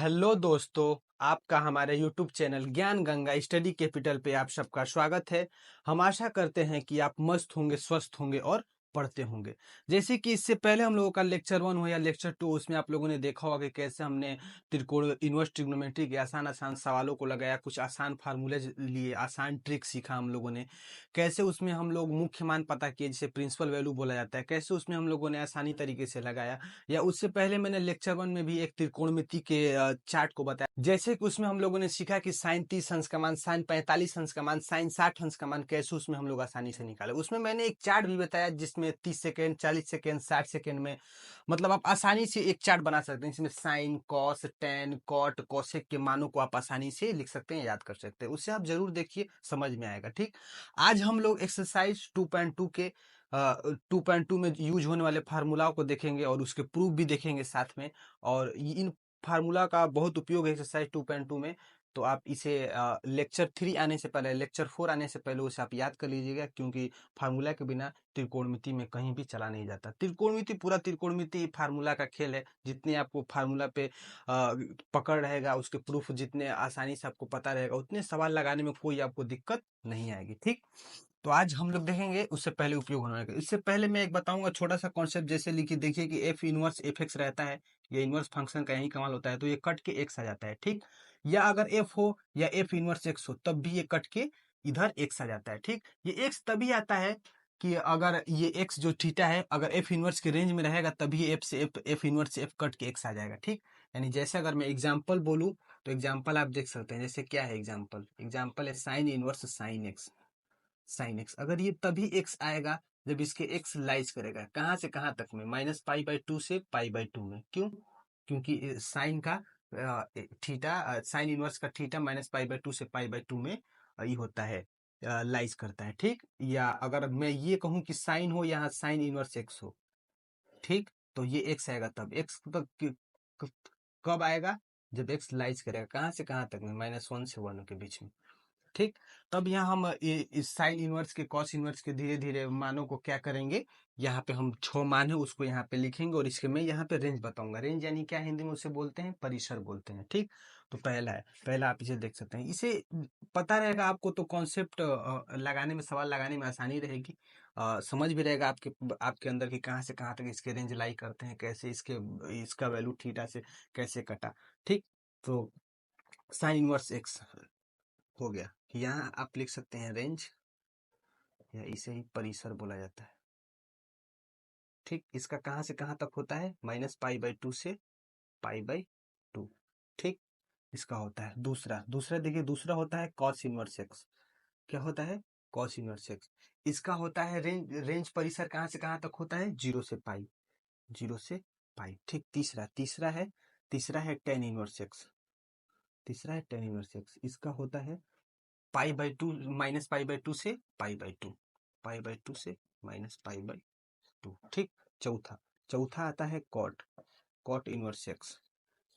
Hello दोस्तों, आपका हमारे YouTube चैनल ज्ञान गंगा स्टडी कैपिटल पे आप सबका स्वागत है। हम आशा करते हैं कि आप मस्त होंगे, स्वस्थ होंगे और पढ़ते होंगे। जैसे कि इससे पहले हम लोगों का लेक्चर 1 हो या लेक्चर 2, उसमें आप लोगों ने देखा होगा कि कैसे हमने त्रिकोण इन्वर्स ट्रिग्नोमेट्री के आसान आसान सवालों को लगाया, कुछ आसान फार्मूले लिए, आसान ट्रिक सीखा हम लोगों ने। कैसे उसमें हम लोग मुख्य मान पता किए, जिसे प्रिंसिपल वैल्यू बोला जाता है, कैसे उसमें हम लोगों ने आसानी तरीके से लगाया। या उससे पहले मैंने लेक्चर 1 में भी एक त्रिकोणमिति के चार्ट को बताया, जैसे कि उसमें हम लोगों ने सीखा कि साइन 30 अंश का मान, साइन 45 अंश का मान, साइन 60 अंश का मान कैसे उसमें हम लोग आसानी से निकाले। उसमें मैंने एक चार्ट भी बताया जिसमें 30 सेकेंड, 40 सेकेंड, 60 सेकेंड में मतलब आप आसानी से एक चार्ट बना सकते हैं, जिसमें sine, cos, tan, cot, cosec के मानों को आप आसानी से लिख सकते हैं, याद कर सकते हैं। उससे आप जरूर देखिए, समझ में आएगा। ठीक, आज हम लोग एक्सरसाइज 2.2 के 2.2 में यूज होने वाले फार्मूलाओं को देखेंगे और उसके प्रूफ भी देखेंगे साथ में। और इन फार्मूला का बहुत उपयोग है एक्सरसाइज 2.2 में। तो आप इसे लेक्चर 3 आने से पहले, लेक्चर 4 आने से पहले उसे आप याद कर लीजिएगा, क्योंकि फार्मूला के बिना त्रिकोणमिति में कहीं भी चला नहीं जाता। त्रिकोणमिति पूरा त्रिकोणमिति फार्मूला का खेल है। जितने आपको फार्मूला पे पकड़ रहेगा, उसके प्रूफ जितने आसानी से आपको पता रहेगा, उतने सवाल लगाने में कोई आपको दिक्कत नहीं आएगी। ठीक, तो आज हम लोग देखेंगे उससे पहले उपयोग होने वाला। इससे पहले मैं एक बताऊंगा छोटा सा कॉन्सेप्ट। जैसे लिखिए, देखिए कि एफ इनवर्स एफ एक्स रहता है, ये इनवर्स फंक्शन का यही कमाल होता है, तो ये कट के एक्स आ जाता है। ठीक, या अगर एफ हो या एफ इनवर्स एक्स हो, तब भी ये कट के इधर एक्स आ जाता है। ठीक, ये एक्स तभी आता है कि अगर ये एक्स जो थीटा है, अगर एफ इनवर्स के रेंज में रहेगा, तभी एफ से एफ इनवर्स से एफ कट के एक्स आ जाएगा। ठीक, यानी जैसे अगर मैं एग्जाम्पल बोलूँ तो एग्जाम्पल आप देख सकते हैं। जैसे क्या है एग्जाम्पल? एग्जाम्पल है sine inverse sine x. Sine x अगर ये तभी एक्स आएगा जब इसके एक्स लाइज करेगा कहाँ से कहाँ तक में, -π/2 से π/2 में। क्यों? क्योंकि साइन का थीटा, साइन इनवर्स का थीटा -π/2 से π/2 में ये होता है, लाइज करता है। ठीक, या अगर मैं ये कहूँ कि साइन हो, यहाँ साइन इनवर्स एक्स हो, ठीक, तो ये एक्स आएगा तब। एक्स तक कब आएगा? जब एक्स लाइज करेगा कहाँ से कहाँ तक में, -1 से 1 के बीच में। ठीक, तब यहाँ हम इस साइन इनवर्स के, कॉस इनवर्स के धीरे धीरे मानों को क्या करेंगे, यहाँ पे हम 6 मान है उसको यहाँ पे लिखेंगे, और इसके मैं यहाँ पे रेंज बताऊंगा। रेंज यानी क्या हिंदी में उसे बोलते हैं, परिसर बोलते हैं। ठीक, तो पहला है, पहला आप इसे देख सकते हैं। इसे पता रहेगा आपको तो कॉन्सेप्ट लगाने में, सवाल लगाने में आसानी रहेगी। समझ भी रहेगा आपके आपके अंदर की कहाँ से कहाँ तक इसके रेंज लाई करते हैं, कैसे इसके इसका वैल्यू थीटा से कैसे कटा। ठीक, तो साइन इनवर्स एक्स हो गया। यहाँ आप लिख सकते हैं रेंज, या इसे ही परिसर बोला जाता है। ठीक, इसका कहाँ से कहाँ तक होता है, -π/2 से π/2। ठीक, इसका होता है। दूसरा दूसरा देखिए, दूसरा होता है कॉस इनवर्स एक्स। क्या होता है? Cos inverse x. इसका होता है रेंज, रेंज परिसर कहाँ से कहाँ तक होता है, 0 से पाई, 0 से पाई। ठीक, तीसरा तीसरा है, तीसरा है टेन इनवर्स एक्स। तीसरा है टेन इनवर्स एक्स। इसका होता है π/2, -π/2 से π/2, π/2 से -π/2। ठीक, चौथा चौथा आता है कॉट, कॉट इनवर्स एक्स।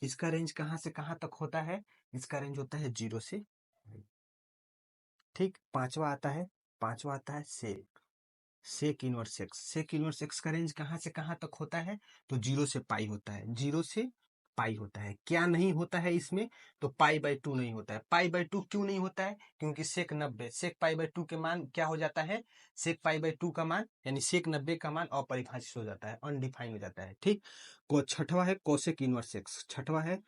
इसका रेंज कहाँ से कहाँ तक होता है? इसका रेंज होता है 0 से। ठीक, पांचवा आता है sec, sec inverse x. Sec inverse x का रेंज कहाँ से कहाँ तक होता है? तो 0 से पाई होता है, 0 से पाई होता है। क्या नहीं होता है इसमें? तो π/2 नहीं होता है। π/2 क्यों नहीं होता है? क्योंकि सेक 90, सेक π/2 के मान क्या हो जाता है, सेक π/2 का मान यानी सेक 90 का मान अपरिभाषित हो जाता है, अनडिफाइन हो जाता है। ठीक, को छठवा है कोसेक इनवर्स एक्स। छठवा है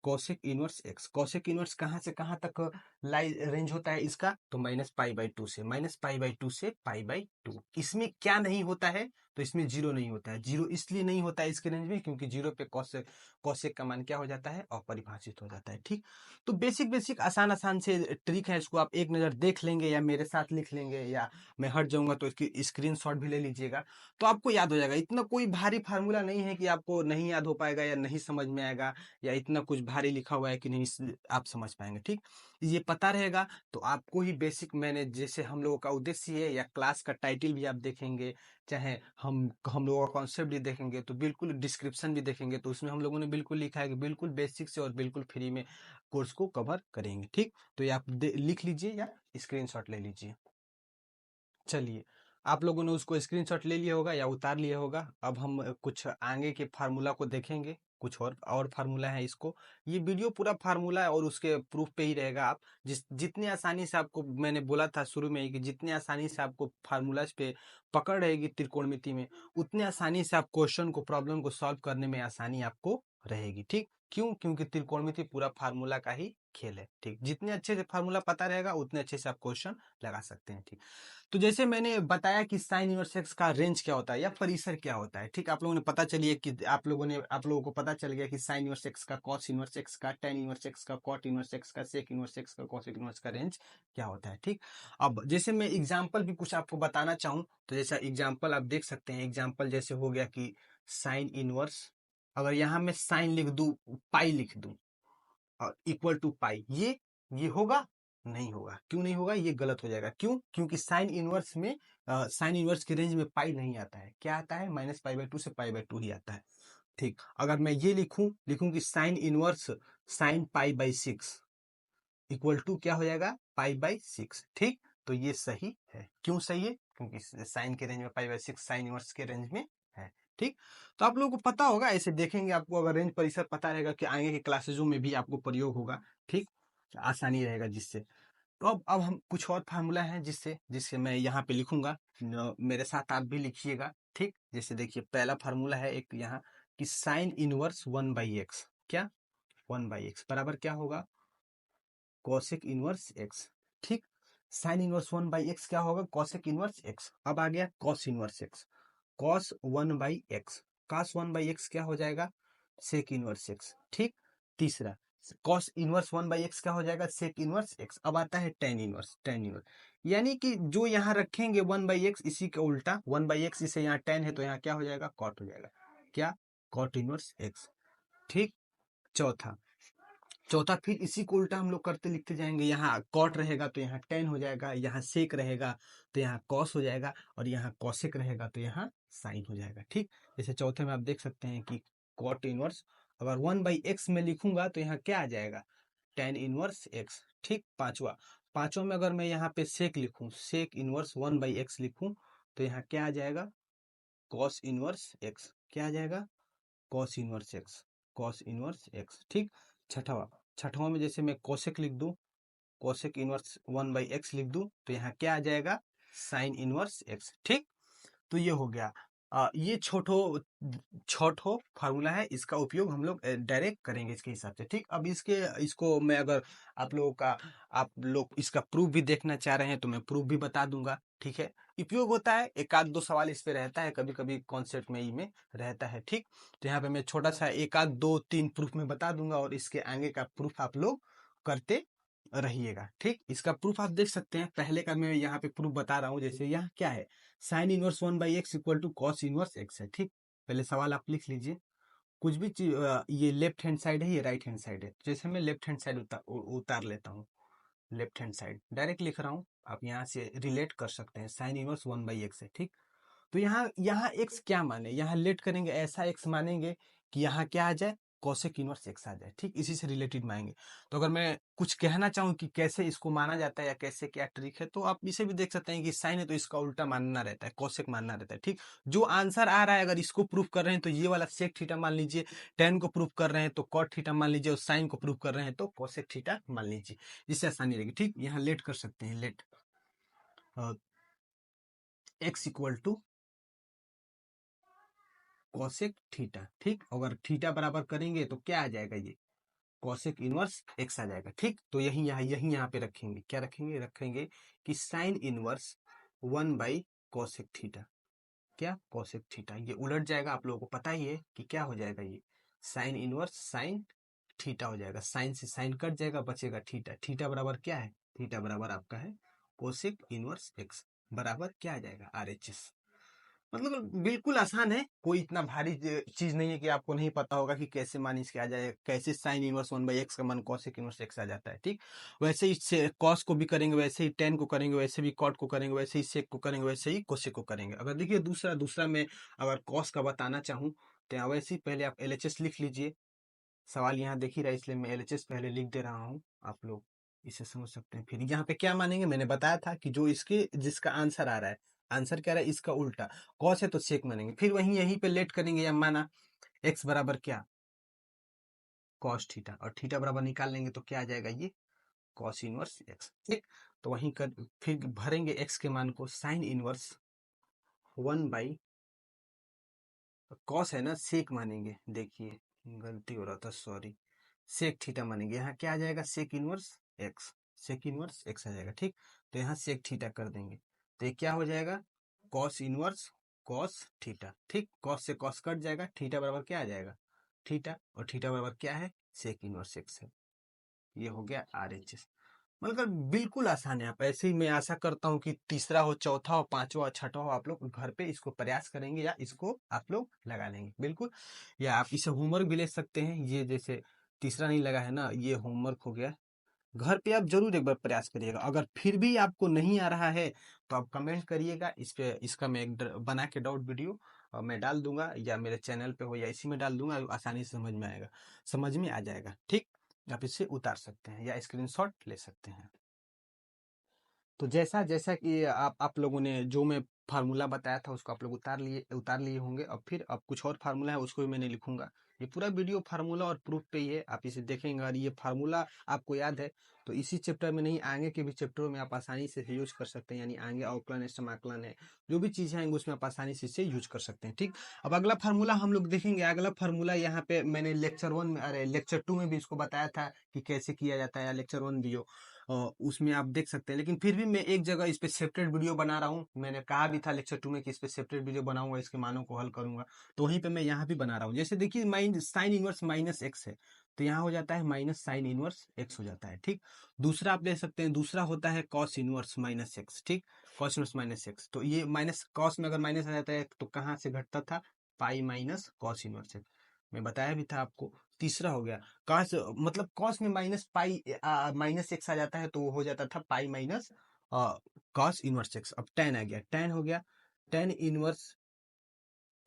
cosec inverse x. Cosec inverse कहाँ से कहाँ तक लाई रेंज होता है इसका? तो -π/2 से, -π/2 से π/2। इसमें क्या नहीं होता है? तो इसमें 0 नहीं होता है। 0 इसलिए नहीं होता है इसके रेंज में, क्योंकि 0 पे कोसेक, कोसेक का मान क्या हो जाता है, अपरिभाषित हो जाता है। ठीक, तो बेसिक बेसिक आसान आसान से ट्रिक है, इसको आप एक नज़र देख लेंगे या मेरे साथ लिख लेंगे, या मैं हट जाऊंगा तो इसकी स्क्रीनशॉट भी ले लीजिएगा, तो आपको याद हो जाएगा। इतना कोई भारी फार्मूला नहीं है कि आपको नहीं याद हो पाएगा या नहीं समझ में आएगा, या इतना कुछ भारी लिखा हुआ है कि नहीं आप समझ पाएंगे। ठीक, ये पता रहेगा तो आपको ही बेसिक, मैंने जैसे हम लोगों का उद्देश्य है, या क्लास का टाइटल भी आप देखेंगे, चाहे हम लोगों का कॉन्सेप्ट भी देखेंगे, तो बिल्कुल डिस्क्रिप्शन भी देखेंगे, तो उसमें हम लोगों ने बिल्कुल लिखा है कि बिल्कुल बेसिक से और बिल्कुल फ्री में कोर्स को कवर करेंगे। ठीक, तो ये आप लिख लीजिए या स्क्रीनशॉट ले लीजिए। चलिए, आप लोगों ने उसको स्क्रीनशॉट ले लिया होगा या उतार लिया होगा। अब हम कुछ आगे के फार्मूला को देखेंगे। कुछ और फार्मूला है इसको। ये वीडियो पूरा फार्मूला है और उसके प्रूफ पे ही रहेगा। आप जितनी आसानी से आपको मैंने बोला था शुरू में ही कि जितनी आसानी से आपको फार्मूलाज पे पकड़ रहेगी त्रिकोणमिति में, उतनी आसानी से आप क्वेश्चन को, प्रॉब्लम को सॉल्व करने में आसानी आपको रहेगी। ठीक, क्यों? क्योंकि त्रिकोणमिति पूरा फार्मूला का ही खेल है। ठीक, जितने अच्छे से फार्मूला पता रहेगा उतने अच्छे से आप क्वेश्चन लगा सकते हैं। ठीक, तो जैसे मैंने बताया कि साइन इनवर्स एक्स का रेंज क्या होता है या परिसर क्या होता है। ठीक, आप लोगों ने पता चलिए कि आप लोगों को पता चल गया कि साइन इनवर्स एक्स का, कॉस इनवर्स एक्स का, टेन इनवर्स एक्स का, कॉट इनवर्स एक्स का, सेक इनवर्स एक्स का, कॉसेक इनवर्स का रेंज क्या होता है। ठीक, अब जैसे मैं एग्जाम्पल भी कुछ आपको बताना चाहूँ तो जैसा एग्जाम्पल आप देख सकते हैं। एग्जाम्पल जैसे हो गया कि साइन इनवर्स, अगर यहाँ मैं साइन लिख दूं, पाई लिख दूं और इक्वल टू पाई, ये होगा? नहीं होगा। क्यों नहीं होगा? ये गलत हो जाएगा। क्यों? क्योंकि साइन इनवर्स में साइन इनवर्स के रेंज में पाई नहीं आता है। क्या आता है? -π/2 से π/2 ही आता है। ठीक, अगर मैं ये लिखूं कि sine inverse sine π/6 equal to क्या हो जाएगा? π/6। ठीक, तो ये सही है। क्यों सही है? क्योंकि साइन के रेंज में π/6 साइन इनवर्स के रेंज में है। ठीक, तो आप लोगों को पता होगा, ऐसे देखेंगे आपको अगर रेंज परिसर पता रहेगा कि आगे के क्लासेजों में भी आपको प्रयोग होगा। ठीक, आसानी रहेगा जिससे। तो अब हम कुछ और फार्मूला है जिससे जिससे मैं यहाँ पे लिखूंगा, मेरे साथ आप भी लिखिएगा। ठीक, जैसे देखिए पहला फार्मूला है एक यहाँ कि साइन इनवर्स 1/x, क्या 1/x बराबर क्या होगा? Cosec inverse x. ठीक, साइन इनवर्स 1/x क्या होगा? Cosec inverse x. अब आ गया cos inverse x, cos 1/x, cos 1/x क्या हो जाएगा? Sec inverse x. ठीक, तीसरा कॉस इनवर्स 1/x क्या हो जाएगा? Sec inverse x. अब आता है टेन इनवर्स, टेन इनवर्स यानी कि जो यहाँ रखेंगे 1/x, इसी का उल्टा 1/x, इसे यहाँ टेन है तो यहाँ क्या हो जाएगा? कॉट हो जाएगा। क्या? Cot inverse x. ठीक, चौथा चौथा फिर इसी को उल्टा हम लोग करते लिखते जाएंगे। यहाँ कॉट रहेगा तो यहाँ टेन हो जाएगा, यहाँ सेक रहेगा तो यहाँ कॉस हो जाएगा, और यहाँ कॉसेक रहेगा तो यहाँ साइन हो जाएगा। ठीक, जैसे चौथे में आप देख सकते हैं कि कॉट इनवर्स, अगर 1/x में लिखूंगा तो यहाँ क्या आ जाएगा? Ten inverse x. ठीक, पांचवा में अगर मैं यहाँ पे सेक लिखूं, सेक इनवर्स 1/x लिखूं तो यहाँ क्या आ जाएगा? Cos inverse x. क्या आ जाएगा? Cos inverse x, cos inverse x. ठीक, छठवा छठवा में जैसे मैं कोसेक लिख दूं, कोसेक इनवर्स 1/x लिख दूं तो यहाँ क्या आ जाएगा? Sign inverse x. ठीक, तो ये हो गया। ये छोटो फार्मूला है, इसका उपयोग हम लोग डायरेक्ट करेंगे इसके हिसाब से। ठीक, अब इसको मैं अगर आप लोग इसका प्रूफ भी देखना चाह रहे हैं तो मैं प्रूफ भी बता दूंगा। ठीक है, उपयोग होता है, एक आध दो सवाल इस पे रहता है, कभी कभी कॉन्सेप्ट में ही में रहता है। ठीक, तो यहाँ पे मैं छोटा सा एक आध दो तीन प्रूफ में बता दूंगा और इसके आगे का प्रूफ आप लोग करते रहिएगा। ठीक, इसका प्रूफ आप देख सकते हैं। पहले का मैं यहाँ पे प्रूफ बता रहा हूँ। जैसे यहाँ क्या है? Sine inverse 1/x equal to cos inverse x है। ठीक, पहले सवाल आप लिख लीजिए। कुछ भी चीज, ये लेफ्ट हैंड साइड है, ये राइट हैंड साइड है। जैसे मैं लेफ्ट हैंड साइड उतार लेता हूँ, लेफ्ट हैंड साइड डायरेक्ट लिख रहा हूँ। आप यहाँ से रिलेट कर सकते हैं, साइन इनवर्स 1/x है। ठीक, तो यहाँ यहाँ एक्स क्या माने, यहाँ लेट करेंगे, ऐसा एक्स मानेंगे कि यहाँ क्या आ जाए? कोसेक इनवर्स एक्स आ जाए। ठीक, इसी से रिलेटेड मानेंगे। तो अगर मैं कुछ कहना चाहूँ कि कैसे इसको माना जाता है या कैसे क्या ट्रिक है, तो आप इसे भी देख सकते हैं कि साइन है तो इसका उल्टा मानना रहता है, कोसेक मानना रहता है। ठीक, जो आंसर आ रहा है अगर इसको प्रूफ कर रहे हैं तो ये वाला सेक थीटा मान लीजिए, टेन को प्रूफ कर रहे हैं तो कॉट थीटा मान लीजिए, और साइन को प्रूफ कर रहे हैं तो कोसेक थीटा मान लीजिए, जिससे आसानी रहेगी। ठीक, यहाँ लेट कर सकते हैं, let x equal to cosec theta. ठीक, अगर थीटा बराबर करेंगे तो क्या आ जाएगा? ये कॉसेक इनवर्स एक्स आ जाएगा। ठीक, तो यही यहाँ पे रखेंगे। क्या रखेंगे? रखेंगे कि साइन इनवर्स 1/कॉसेक थीटा। क्या? Cosec theta. ये उलट जाएगा, आप लोगों को पता ही है कि क्या हो जाएगा? ये साइन इनवर्स साइन थीटा हो जाएगा। साइन से साइन कट जाएगा, बचेगा थीटा। थीटा बराबर क्या है? थीटा बराबर आपका है कोसेक इनवर्स एक्स, बराबर क्या आ जाएगा? RHS। मतलब बिल्कुल आसान है, कोई इतना भारी चीज नहीं है कि आपको नहीं पता होगा कि कैसे मान इसके आ जाए, कैसे साइन इनवर्स 1/x का मान कॉसेक इनवर्स एक्स आ जाता है। ठीक, वैसे ही कॉस को भी करेंगे, वैसे ही टेन को करेंगे, वैसे भी कॉट को करेंगे, वैसे ही सेक को करेंगे, वैसे ही कोसेक को करेंगे। अगर देखिए दूसरा दूसरा में अगर कॉस का बताना चाहूँ तो यहाँ वैसे ही पहले आप LHS लिख लीजिए। सवाल यहाँ देख ही रहा है इसलिए मैं LHS पहले लिख दे रहा हूँ, आप लोग इसे समझ सकते हैं। फिर यहाँ पे क्या मानेंगे? मैंने बताया था कि जो इसके जिसका आंसर आ रहा है, आंसर क्या रहा है? इसका उल्टा कॉस है तो सेक मानेंगे। फिर वहीं यहीं पे लेट करेंगे, या माना एक्स बराबर क्या? कॉस थीटा, और थीटा बराबर निकाल लेंगे तो क्या आ जाएगा, ये कॉस इनवर्स एक्स। ठीक, तो वहीं कर फिर भरेंगे एक्स के मान को, साइन इनवर्स 1/, कॉस है ना, सेक मानेंगे, देखिए गलती हो रहा था, सॉरी, सेक थीटा मानेंगे, यहाँ क्या आ जाएगा, sec inverse x, sec inverse x आ जाएगा। ठीक, तो यहाँ सेक थीटा कर देंगे, तो ये क्या हो जाएगा, कॉस इनवर्स कॉस थीटा। ठीक, कॉस से कॉस कट जाएगा, थीटा बराबर क्या आ जाएगा, थीटा, और थीटा बराबर क्या है, सेक इनवर्स एक्स है। ये हो गया आर एच एस। मतलब बिल्कुल आसान है। आप ऐसे ही, मैं आशा करता हूँ कि तीसरा हो, चौथा हो, पांचवा हो, छठा हो, आप लोग घर पे इसको प्रयास करेंगे या इसको आप लोग लगा लेंगे बिल्कुल। या आप इसे होमवर्क भी ले सकते हैं, ये जैसे तीसरा नहीं लगा है ना, ये होमवर्क हो गया, घर पे आप जरूर एक बार प्रयास करिएगा। अगर फिर भी आपको नहीं आ रहा है तो आप कमेंट करिएगा, इस पे इसका मैं एक बना के डाउट वीडियो मैं डाल दूंगा, या मेरे चैनल पे हो या इसी में डाल दूंगा, आसानी से समझ में आएगा, समझ में आ जाएगा। ठीक, आप इसे उतार सकते हैं या स्क्रीनशॉट ले सकते हैं। तो जैसा जैसा कि आप लोगों ने जो मैं फार्मूला बताया था उसको आप लोग उतार लिए होंगे। अब फिर अब कुछ और फार्मूला है उसको भी मैंने लिखूंगा। ये पूरा वीडियो फार्मूला और प्रूफ पे ही है, आप इसे देखेंगे और ये फार्मूला आपको याद है तो इसी चैप्टर में नहीं, आगे के भी चैप्टरों में आप आसानी से यूज कर सकते हैं। यानी आगे अवकलन है, समाकलन है, जो भी चीजें आएंगे उसमें आप आसानी से इसे यूज कर सकते हैं। ठीक, अब अगला फार्मूला हम लोग देखेंगे। अगला फार्मूला यहाँ पे मैंने लेक्चर 1 में, अरे लेक्चर 2 में भी इसको बताया था कि कैसे किया जाता है, या लेक्चर 1 भी हो उसमें आप देख सकते हैं। लेकिन फिर भी मैं एक जगह इस पे सेपरेट वीडियो बना रहा हूँ। मैंने कहा भी था लेक्चर 2 में कि इस पे सेपरेट वीडियो बनाऊंगा, इसके मानों को हल करूंगा, तो वहीं पे मैं यहाँ भी बना रहा हूँ। जैसे देखिए साइन इनवर्स माइनस एक्स है, तो यहाँ हो जाता है माइनस साइन इनवर्स एक्स हो जाता है। ठीक, दूसरा आप ले सकते हैं, दूसरा होता है कॉस इनवर्स माइनस एक्स। ठीक, कॉस इनवर्स माइनस एक्स, तो ये माइनस कॉस में अगर माइनस आ जाता है तो कहाँ से घटता था, pi minus cos inverse x, मैं बताया भी था आपको। तीसरा हो गया कॉस, मतलब कॉस में माइनस पाई माइनस एक्स आ जाता है तो वो हो जाता था pi minus cos inverse x. अब टेन आ गया, टेन हो गया, टेन इनवर्स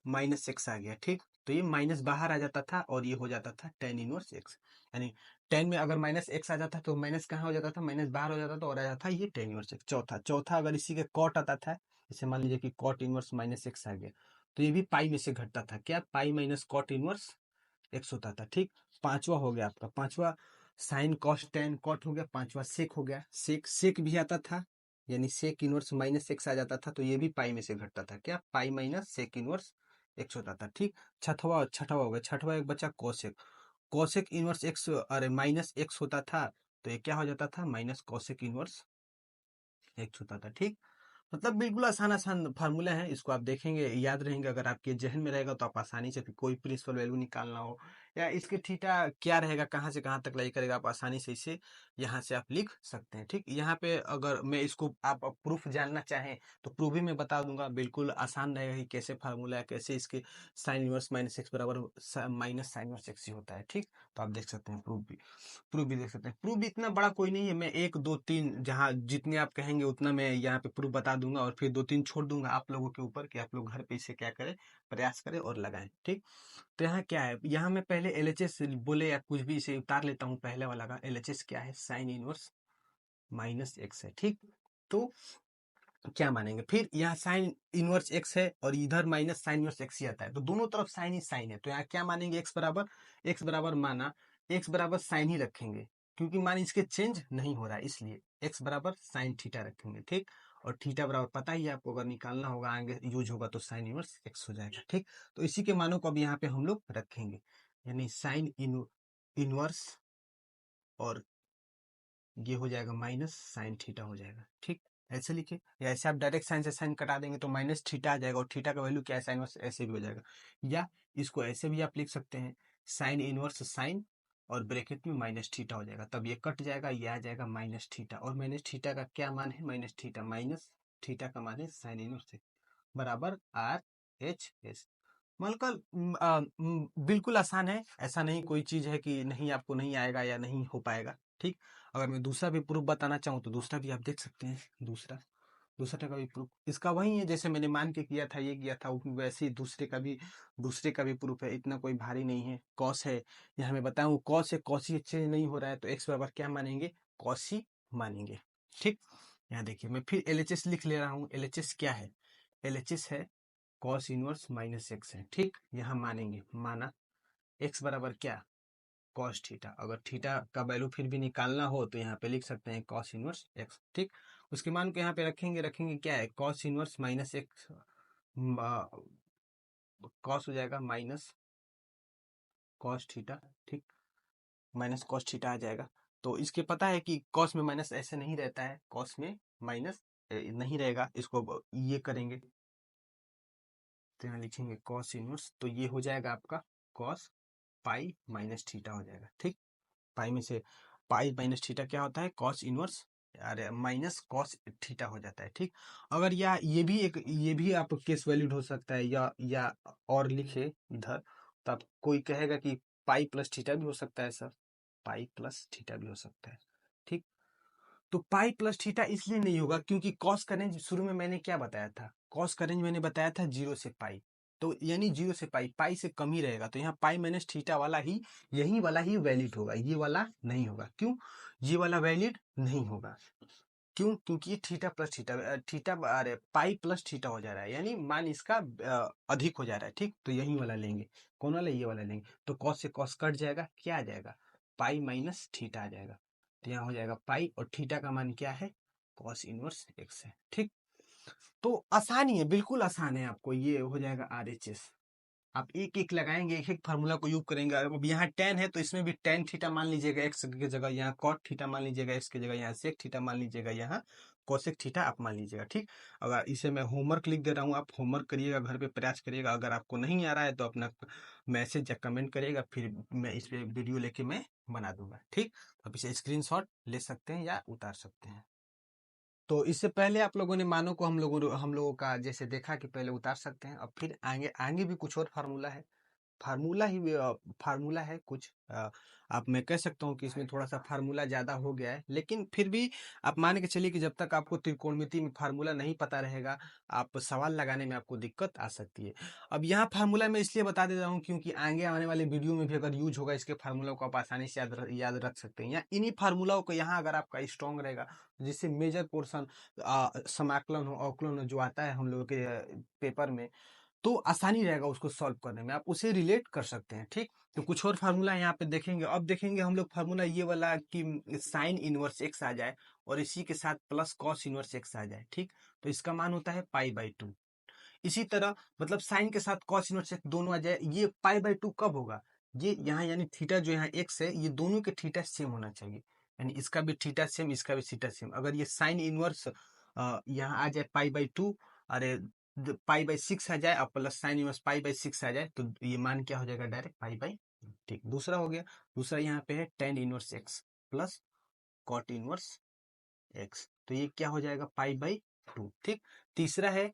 माइनस एक्स आ गया। ठीक, तो ये माइनस बाहर आ जाता था और ये हो जाता था टेन इनवर्स एक्स। यानी टेन में अगर माइनस एक्स आ जाता तो माइनस कहाँ हो जाता था, माइनस बाहर हो जाता था और आ जाता था ये टेन इनवर्स एक्स। चौथा, चौथा अगर इसी के कॉट आता था, जैसे मान लीजिए कि कॉट इनवर्स माइनस एक्स आ गया, तो ये भी पाई में से घटता था, क्या, pi minus cot inverse x होता था। ठीक, पांचवा हो गया आपका, पांचवा साइन कॉस टेन कॉट हो गया, पांचवा सेक हो गया, सेक सेक भी आता था, यानी सेक इनवर्स माइनस एक्स आ जाता था, तो ये भी पाई में से घटता था, क्या, pi minus sec inverse x होता था। ठीक, छठवा छठवा हो गया, छठवा एक बच्चा कोसेक, कोसेक इनवर्स एक्स, अरे माइनस एक्स होता था, तो ये क्या हो जाता था, माइनस कोसेक इनवर्स एक्स होता था। ठीक, मतलब बिल्कुल आसान आसान फार्मूला है, इसको आप देखेंगे याद रहेंगे, अगर आपके जहन में रहेगा तो आप आसानी से कोई प्रिंसिपल वैल्यू निकालना हो या इसके थीटा क्या रहेगा, कहाँ से कहाँ तक लाई करेगा, आप आसानी से इसे यहाँ से आप लिख सकते हैं। ठीक, यहाँ पे अगर मैं इसको आप प्रूफ जानना चाहें तो प्रूफ भी मैं बता दूंगा, बिल्कुल आसान रहेगा कि कैसे फार्मूला है, कैसे इसके साइन इनवर्स माइनस एक्स बराबर माइनस साइन इनवर्स एक्स ही होता है। ठीक, तो आप देख सकते हैं प्रूफ भी, प्रूफ भी देख सकते हैं। प्रूफ भी इतना बड़ा कोई नहीं है, मैं एक दो तीन जहाँ जितने आप कहेंगे उतना मैं यहाँ पे प्रूफ बता दूंगा और फिर दो तीन छोड़ दूंगा आप लोगों के ऊपर कि आप लोग घर पे इसे क्या करें, प्रयास करें और लगाएं। ठीक, तो यहाँ क्या है, यहाँ मैं पहले एलएचएस बोले या कुछ भी इसे उतार लेता हूँ। पहले वाला का एलएचएस क्या है, साइन इनवर्स माइनस एक्स है। ठीक, तो क्या मानेंगे, फिर यहाँ साइन इनवर्स एक्स है और इधर माइनस साइन इनवर्स एक्स ही आता है, तो दोनों तरफ साइन ही साइन है, तो यहाँ क्या मानेंगे, एक्स बराबर माना, एक्स बराबर साइन ही रखेंगे, क्योंकि मान इसके चेंज नहीं हो रहा है, इसलिए एक्स बराबर साइन थीटा रखेंगे। ठीक, और थीटा बराबर पता ही है आपको, अगर निकालना होगा आगे यूज होगा तो साइन इनवर्स एक्स हो जाएगा। ठीक, तो इसी के मानों को अब यहाँ पे हम लोग रखेंगे, यानी साइन इनवर्स और ये हो जाएगा माइनस साइन थीटा हो जाएगा। ठीक, ऐसे लिखे, या ऐसे आप डायरेक्ट साइन से साइन कटा देंगे तो माइनस थीटा आ जाएगा, और थीटा का वैल्यू क्या है, साइन इनवर्स, ऐसे भी हो जाएगा। या इसको ऐसे भी आप लिख सकते हैं, साइन इनवर्स साइन और ब्रैकेट में माइनस थीटा हो जाएगा, तब ये कट जाएगा, ये आ जाएगा माइनस थीटा, और माइनस थीटा का क्या मान है, माइनस थीटा का मान है साइन इनवर्स बराबर आर एच एस। मतलब बिल्कुल आसान है, ऐसा नहीं कोई चीज है कि नहीं आपको नहीं आएगा या नहीं हो पाएगा। ठीक, अगर मैं दूसरा भी प्रूफ बताना चाहूँ तो दूसरा भी आप देख सकते हैं, दूसरा दूसरा का भी प्रूफ इसका वही है, जैसे मैंने मान के किया था, ये किया था, वैसे ही दूसरे का भी प्रूफ है, इतना कोई भारी नहीं है। कॉस है, यहाँ मैं बताऊँ कॉस है, कॉस ही चेंज नहीं हो रहा है, तो एक्स बराबर क्या मानेंगे, कॉस ही मानेंगे। ठीक, यहाँ देखिए मैं फिर एलएचएस लिख ले रहा हूँ, एलएचएस क्या है, एलएचएस है कॉस इनवर्स माइनस एक्स है। ठीक, यहाँ मानेंगे, माना एक्स बराबर क्या, कॉस थीटा। अगर थीटा का वैल्यू फिर भी निकालना हो तो यहाँ पे लिख सकते हैं कॉस इनवर्स एक्स। ठीक, उसके मान को यहाँ पे रखेंगे क्या है, cos inverse minus x, cos हो जाएगा माइनस कॉस थीटा। ठीक, माइनस कॉस थीटा आ जाएगा। तो इसके पता है कि कॉस में माइनस ऐसे नहीं रहता है, कॉस में माइनस नहीं रहेगा, इसको ये करेंगे तो यहाँ लिखेंगे कॉस इनवर्स, तो ये हो जाएगा आपका कॉस पाई माइनस थीटा हो जाएगा। ठीक, पाई में से पाई माइनस थीटा क्या होता है, कॉस इनवर्स, अरे माइनस कॉस थीटा हो जाता है। ठीक, अगर या ये भी आप केस वैलिड हो सकता है, या और लिखे इधर तो आप कोई कहेगा कि पाई प्लस थीटा भी हो सकता है सर, पाई प्लस थीटा भी हो सकता है। ठीक, तो पाई प्लस थीटा इसलिए नहीं होगा क्योंकि कॉस का रेंज शुरू में मैंने क्या बताया था, कॉस का रेंज मैंने बताया था 0 से पाई, तो यानी 0 से पाई, पाई से कम ही रहेगा, तो यहाँ पाई माइनस थीटा वाला ही, यही वाला ही वैलिड होगा, ये वाला नहीं होगा। क्यों ये वाला वैलिड नहीं होगा, क्यों, क्योंकि ये थीटा प्लस थीटा, थीटा अरे पाई प्लस थीटा हो जा रहा है, यानी मान इसका अधिक हो जा रहा है। ठीक, तो यही वाला लेंगे, कौन वाला, ये वाला लेंगे, तो कॉस से कॉस कट जाएगा, क्या आ जाएगा, पाई माइनस थीटा आ जाएगा। तो यहाँ हो जाएगा पाई, और थीटा का मान क्या है, कॉस इनवर्स एक्स है। ठीक, तो आसान ही है, बिल्कुल आसान है, आपको ये हो जाएगा RHS। आप एक एक लगाएंगे, एक एक फार्मूला को यूज करेंगे। अब यहाँ टेन है तो इसमें भी टेन थीटा मान लीजिएगा एक्स की जगह, यहाँ कॉट थीटा मान लीजिएगा एक्स की जगह, यहाँ सेक थीटा मान लीजिएगा, यहाँ कोसेक थीटा आप मान लीजिएगा। ठीक, अगर इसे मैं होमवर्क लिख दे रहा हूँ, आप होमवर्क करिएगा, घर पे प्रयास करिएगा। अगर आपको नहीं आ रहा है तो अपना मैसेज या कमेंट करिएगा, फिर मैं इस पे वीडियो लेके मैं बना दूंगा। ठीक, आप इसे स्क्रीनशॉट ले सकते हैं या उतार सकते हैं। तो इससे पहले आप लोगों ने मानो को हम लोगों का जैसे देखा कि पहले उतार सकते हैं, अब फिर आगे आगे भी कुछ और फार्मूला है, फार्मूला है कुछ, आप मैं कह सकता हूँ कि इसमें थोड़ा सा फार्मूला ज्यादा हो गया है, लेकिन फिर भी आप मान के चलिए कि जब तक आपको त्रिकोणमिति में फार्मूला नहीं पता रहेगा, आप सवाल लगाने में आपको दिक्कत आ सकती है। अब यहाँ फार्मूला मैं इसलिए बता दे रहा हूँ क्योंकि आगे आने वाले वीडियो में भी अगर यूज होगा, इसके फार्मूला को आप आसानी से याद रख सकते हैं, या इन्हीं फार्मूलाओं को यहाँ अगर आपका स्ट्रॉन्ग रहेगा, जिससे मेजर पोर्सन समाकलन हो, अवकलन हो, जो आता है हम लोगों के पेपर में, तो आसानी रहेगा उसको सॉल्व करने में, आप उसे रिलेट कर सकते हैं। ठीक, तो कुछ और फार्मूला यहाँ पे देखेंगे। अब देखेंगे हम लोग फार्मूला ये वाला कि साइन इनवर्स एक्स आ जाए और इसी के साथ प्लस कॉस इनवर्स एक्स आ जाए। ठीक, तो इसका मान होता है पाई बाई 2। इसी तरह मतलब साइन के साथ कॉस इनवर्स एक्स दोनों आ जाए, ये पाई बाई 2 कब होगा, ये यहाँ यानी थीटा जो यहाँ एक्स है, ये दोनों के थीटा सेम होना चाहिए, यानी इसका भी थीटा सेम, इसका भी थीटा सेम। अगर ये साइन इनवर्स यहाँ आ जाए पाई बाई 2, अरे पाई बाई 6 आ जाए और plus sine inverse pi by 6 आ जाए, तो ये मान क्या हो जाएगा, डायरेक्ट पाई बाई। ठीक, दूसरा हो गया, दूसरा यहाँ पे है tan inverse x plus cot inverse x, तो ये क्या हो जाएगा, पाई बाई 2। ठीक, तीसरा है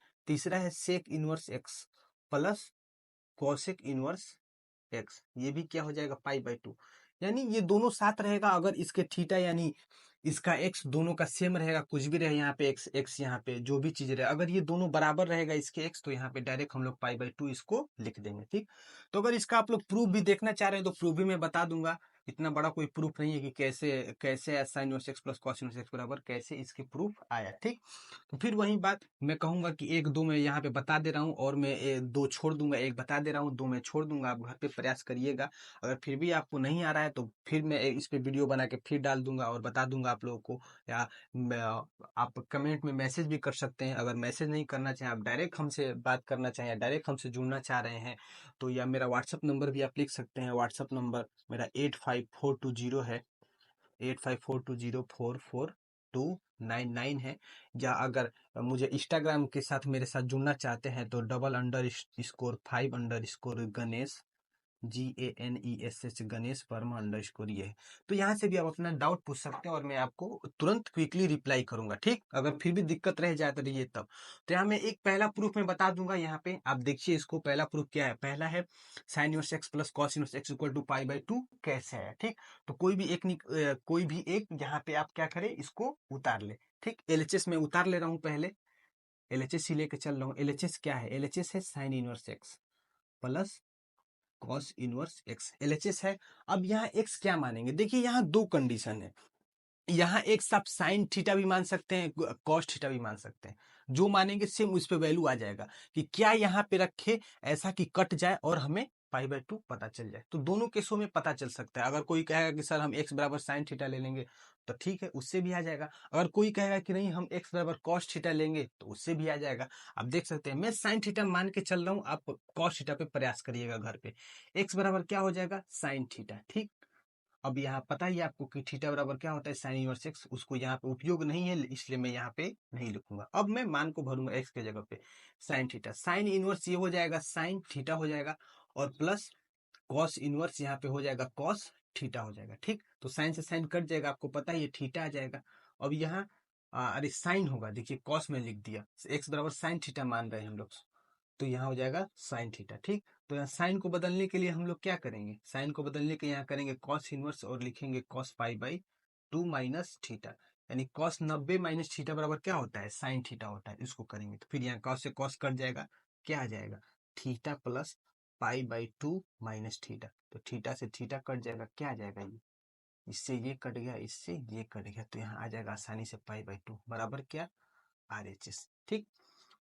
sec inverse x plus cosec inverse x, ये भी क्या हो जाएगा, पाई बाई 2। यानी ये दोनों साथ रहेगा अगर इसके थीटा यानी इसका एक्स दोनों का सेम रहेगा, कुछ भी रहे यहाँ पे एक्स एक्स, यहाँ पे जो भी चीज रहे, अगर ये दोनों बराबर रहेगा इसके एक्स, तो यहाँ पे डायरेक्ट हम लोग पाई बाई 2 इसको लिख देंगे। ठीक, तो अगर इसका आप लोग प्रूफ भी देखना चाह रहे हैं तो प्रूफ भी मैं बता दूंगा, इतना बड़ा कोई प्रूफ नहीं है कि कैसे कैसे sign inverse x plus cos inverse x बराबर कैसे इसके प्रूफ आया। ठीक, तो फिर वही बात मैं कहूंगा कि एक दो मैं यहाँ पे बता दे रहा हूँ, और मैं दो छोड़ दूंगा, एक बता दे रहा हूँ, दो मैं छोड़ दूंगा, आप घर पे प्रयास करिएगा। अगर फिर भी आपको नहीं आ रहा है तो फिर मैं इस पे वीडियो बना के फिर डाल दूंगा और बता दूंगा आप लोगों को, या आप कमेंट में मैसेज भी कर सकते हैं। अगर मैसेज नहीं करना चाहें, आप डायरेक्ट हमसे बात करना चाहें या डायरेक्ट हमसे जुड़ना चाह रहे हैं, तो या मेरा व्हाट्सअप नंबर भी आप लिख सकते हैं। व्हाट्सअप नंबर मेरा 85420 है, 8542044299 है। या अगर मुझे इंस्टाग्राम के साथ मेरे साथ जुड़ना चाहते हैं तो _5_गणेश GANESH गणेश वर्मा _ ये है। तो यहाँ से भी आप अपना डाउट पूछ सकते हैं और मैं आपको तुरंत क्विकली रिप्लाई करूंगा। ठीक, अगर फिर भी दिक्कत रह जाए तो ये तब, तो यहाँ मैं एक पहला प्रूफ मैं बता दूंगा। यहाँ पे आप देखिए इसको, पहला प्रूफ क्या है, पहला है sine inverse x plus cos inverse x equal to pi by 2 कैसे है। ठीक, तो कोई भी एक यहाँ पे आप क्या करें, इसको उतार ले। ठीक, LHS में उतार ले रहा हूँ, पहले LHS ही लेके चल रहा हूँ। LHS क्या है, LHS है sine inverse x plus cos inverse x, LHS है। अब यहाँ एक्स क्या मानेंगे, देखिए यहाँ दो कंडीशन है, यहाँ एक्स आप साइन थीटा भी मान सकते हैं, कॉस थीटा भी मान सकते हैं, जो मानेंगे सेम उस पे वैल्यू आ जाएगा कि क्या यहाँ पे रखे ऐसा कि कट जाए और हमें π/2 पता चल जाए। तो दोनों केसों में पता चल सकता है। अगर कोई कहेगा कि सर हम x बराबर साइन थीटा ले लेंगे तो ठीक है, उससे भी आ जाएगा। अगर कोई कहेगा कि नहीं हम x बराबर कॉस थीटा लेंगे तो उससे भी आ जाएगा। आप देख सकते हैं मैं साइन थीटा मान के चल रहा हूँ, आप कॉस थीटा पे प्रयास करिएगा घर पे। x बराबर क्या हो जाएगा, साइन थीटा। ठीक, अब यहाँ पता ही आपको कि थीटा बराबर क्या होता है, साइन इनवर्स एक्स। उसको यहाँ पे उपयोग नहीं है इसलिए मैं यहाँ पे नहीं लिखूंगा। अब मैं मान को भरूंगा एक्स के जगह पे, साइन थीटा। साइन इनवर्स ये हो जाएगा साइन थीटा हो जाएगा, और प्लस कॉस इनवर्स यहाँ पे हो जाएगा कॉस थीटा हो जाएगा। ठीक, तो साइन से साइन कट जाएगा, आपको पता ही है थीटा आ जाएगा। अब यहाँ अरे साइन होगा, देखिए कॉस में लिख दिया, एक्स बराबर साइन थीटा मान रहे हैं हम लोग, तो यहाँ हो जाएगा साइन थीटा। ठीक, तो यहाँ साइन को बदलने के लिए हम लोग क्या करेंगे, साइन को बदलने के यहाँ करेंगे कॉस इनवर्स और लिखेंगे कॉस π/2 माइनस थीटा, यानी कॉस 90 माइनस थीटा बराबर क्या होता है, साइन थीटा होता है। इसको करेंगे तो फिर यहाँ कॉस से कॉस कट जाएगा, क्या आ जाएगा, थीटा प्लस π/2 माइनस थीटा। तो थीटा से थीटा कट जाएगा, क्या आ जाएगा, ये इससे ये कट गया, इससे ये कट गया, तो यहाँ आ जाएगा आसानी से π/2 बराबर क्या, RHS। ठीक,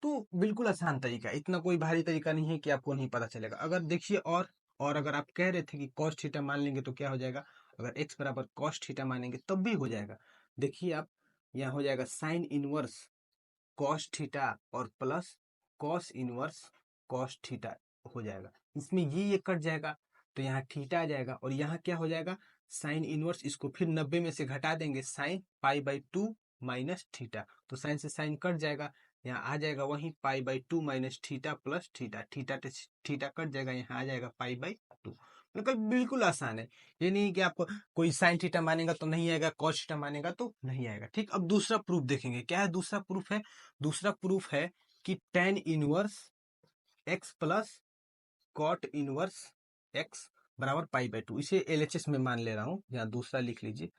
तो बिल्कुल आसान तरीका है, इतना कोई भारी तरीका नहीं है कि आपको नहीं पता चलेगा। अगर देखिए और अगर आप कह रहे थे कि कॉस थीटा मान लेंगे तो क्या हो जाएगा, अगर x बराबर कॉस थीटा मानेंगे तब भी हो जाएगा। देखिए आप, यहाँ हो जाएगा साइन इनवर्स कॉस थीटा और plus cos inverse cos theta हो जाएगा। इसमें ये कट जाएगा तो यहाँ थीटा आ जाएगा, और यहाँ क्या हो जाएगा, साइन इनवर्स, इसको फिर 90 में से घटा देंगे, साइन π/2 माइनस थीटा, तो साइन से साइन कट जाएगा, यहाँ आ जाएगा वही π/2 minus theta plus theta, theta cut जाएगा, यहाँ आ जाएगा π/2। मतलब बिल्कुल आसान है, ये नहीं कि आपको कोई साइन थीटा मानेगा तो नहीं आएगा, कॉस थीटा मानेगा तो नहीं आएगा। ठीक, अब दूसरा प्रूफ देखेंगे, क्या है दूसरा प्रूफ है, दूसरा प्रूफ है कि tan inverse x plus cot inverse x बराबर π/2। इसे LHS में मान ले रहा हूँ, यहाँ दूसरा लिख लीजिए,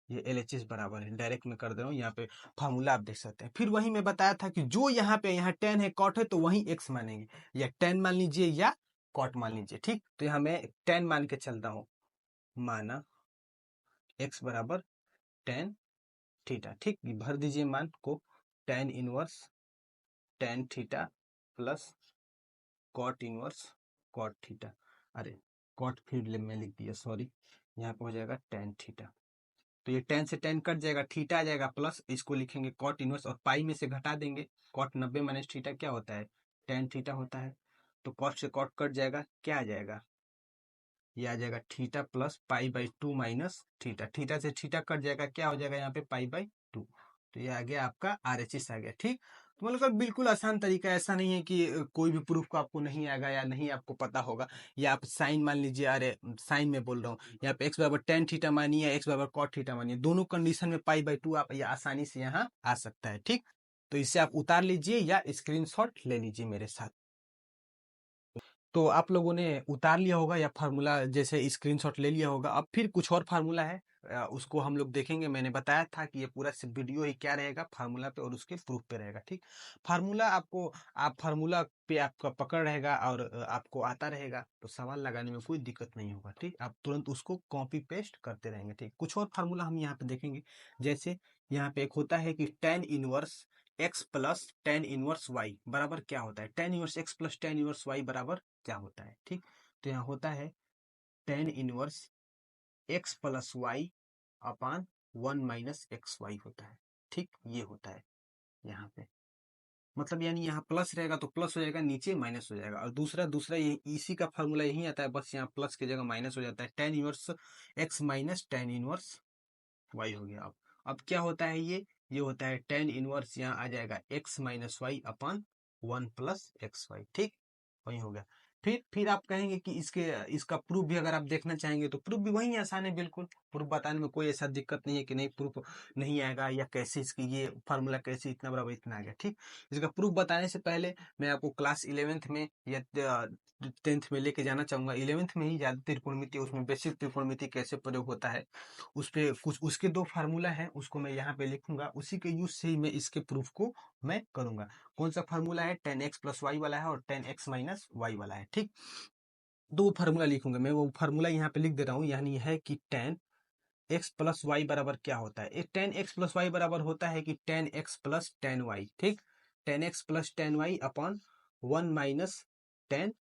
ये LHS बराबर है, डायरेक्ट में कर दे रहा हूँ, यहाँ पे फार्मूला आप देख सकते हैं। फिर वही मैं बताया था कि जो यहाँ पे यहाँ टेन है कॉट है तो वही एक्स मानेंगे, या टेन मान लीजिए या कॉट मान लीजिए। ठीक, तो यहाँ मैं टेन मान के चलता हूँ, माना एक्स बराबर टेन थीटा। ठीक, भर दीजिए मान को, tan inverse tan theta plus cot inverse cot theta, अरे कॉट फिर में लिख दिया, सॉरी, यहाँ पे हो जाएगा टेन थीटा। तो ये टेन से टेन कट जाएगा, थीटा आ जाएगा प्लस, इसको लिखेंगे कॉट इनवर्स और पाई में से घटा देंगे, कॉट 90 माइनस थीटा क्या होता है, टेन थीटा होता है। तो कॉट से कॉट कट जाएगा, क्या आ जाएगा, ये आ जाएगा theta plus π/2 minus theta, theta से थीटा कट जाएगा, क्या हो जाएगा यहाँ पे π/2। तो ये आ गया आपका RHS आ गया। ठीक, तो मतलब बिल्कुल आसान तरीका है, ऐसा नहीं है कि कोई भी प्रूफ को आपको नहीं आएगा या नहीं आपको पता होगा। या आप साइन मान लीजिए, अरे साइन में बोल रहा हूँ, यहाँ पे एक्स बराबर टेन थीटा मानिए, एक्स बराबर कॉट थीटा मानिए, दोनों कंडीशन में π/2 आप ये आसानी से यहाँ आ सकता है। ठीक, तो इसे आप उतार लीजिए या स्क्रीनशॉट ले लीजिए मेरे साथ। तो आप लोगों ने उतार लिया होगा या फार्मूला जैसे स्क्रीनशॉट ले लिया होगा। अब फिर कुछ और फार्मूला है, उसको हम लोग देखेंगे। मैंने बताया था कि ये पूरा वीडियो ही क्या रहेगा, फार्मूला पे और उसके प्रूफ पे रहेगा। ठीक, फार्मूला आपको, आप फार्मूला पे आपका पकड़ रहेगा और आपको आता रहेगा तो सवाल लगाने में कोई दिक्कत नहीं होगा। ठीक, आप तुरंत उसको कॉपी पेस्ट करते रहेंगे। ठीक, कुछ और फार्मूला हम यहाँ पे देखेंगे, जैसे यहाँ पे एक होता है कि tan inverse x plus tan inverse y बराबर क्या होता है, tan inverse x plus tan inverse y बराबर क्या होता है। ठीक, तो यहाँ होता है tan inverse x plus y upon 1 - होता है। ठीक, ये होता है यहाँ पे, मतलब यानी यहाँ प्लस रहेगा तो प्लस हो जाएगा, नीचे माइनस हो जाएगा। और दूसरा दूसरा ये इसी का फॉर्मूला यही आता है, बस यहाँ प्लस की जगह माइनस हो जाता है, tan inverse x minus tan inverse y हो गया। अब क्या होता है, ये होता है टेन इनवर्स, यहाँ आ जाएगा x minus Y upon 1 + xy। ठीक, वही हो गया। फिर आप कहेंगे कि इसका प्रूफ भी अगर आप देखना चाहेंगे तो प्रूफ भी वही आसान है, बिल्कुल प्रूफ बताने में कोई ऐसा दिक्कत नहीं है कि नहीं प्रूफ नहीं आएगा या कैसे इसकी ये फार्मूला कैसे इतना बराबर इतना आ गया। ठीक, इसका प्रूफ बताने से पहले मैं आपको क्लास 11th में या 10th में लेके जाना चाहूंगा। 11th में ही ज्यादा त्रिकोणमिति, उसमें बेसिक त्रिकोणमिति कैसे प्रयोग होता है, उस पे कुछ उसके दो फार्मूला है, उसको मैं यहाँ पे लिखूंगा, उसी के यूज से ही मैं इसके प्रूफ को मैं करूंगा। कौन सा फार्मूला है, टेन एक्स प्लस वाई वाला है और टेन एक्स माइनस वाई वाला है। ठीक, दो फार्मूला लिखूंगा मैं, वो फार्मूला यहाँ पे लिख दे रहा हूँ, यानी है कि टेन एक्स प्लस वाई बराबर क्या होता है, टेन एक्स प्लस वाई बराबर होता है कि tan x plus tan y. ठीक, tan x plus tan y upon 1 - tan